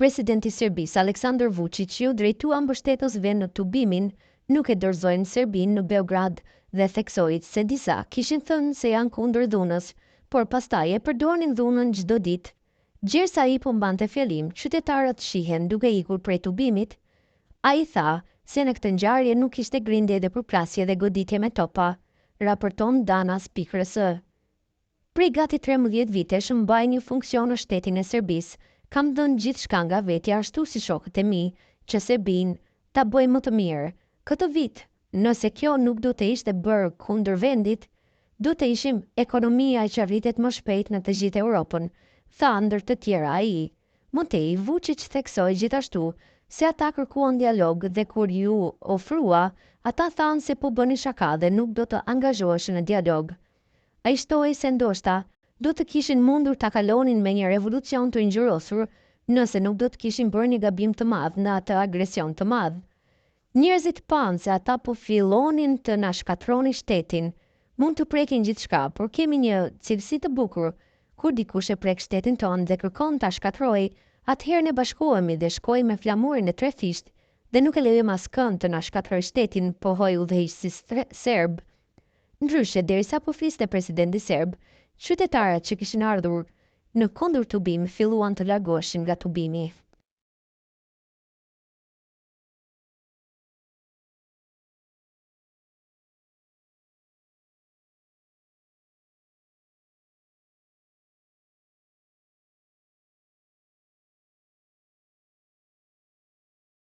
Presidenti i Serbisë Aleksandar Vučić ju drejtua mbështetësve në tubimin, nuk e dorëzojnë Serbinë në Beograd dhe theksoi se disa kishin thënë se janë kundër dhunës, por pastaj e përdornin dhunën çdo ditë. Gjersa ai po mbante fjalim, qytetarët shihen duke ikur prej tubimit. Ai tha se në këtë ngjarje nuk ishte grindje dhe përplasje dhe goditje me topa, raporton Danas.rs. Prej gati 13 vitesh mbaj një funksion në shtetin e Serbisë, kam dhënë gjithçka nga vetja ashtu si shokët e mi, që Serbinë ta bëjë më të mirë. Këtë vit, nëse kjo nuk do të ishte bërë kundër vendit, do të ishim ekonomia që rritet më shpejt në të gjithë Europën, tha ndër të tjera ai. Mëtej, Vučić theksoi gjithashtu se ata kërkuan dialog dhe kur ju ofrua, ata thanë se po bëni shaka dhe nuk do të angazhoheshin në dialog. Ai shtoi se ndoshta do të kishin mundur ta kalonin me një revolucion të ngjyrosur nëse nuk do të kishin bërë një gabim të madh në atë agresion të madh. Njerëzit panë se ata po fillonin të na shkatronin shtetin. Mund të prekin gjithçka, por kemi një cilësi të bukur. Kur dikush e prek shtetin tonë dhe kërkon ta shkatrojë, atëherë ne bashkohemi dhe shkojmë me flamurin e trefisht dhe nuk e lejojmë askënd të na shkatrojë shtetin, pohoi udhëheqësi serb. Ndryshe, derisa po fliste presidenti serb, qytetarët që kishin ardhur në kundër tubim filluan të largoheshin nga tubimi.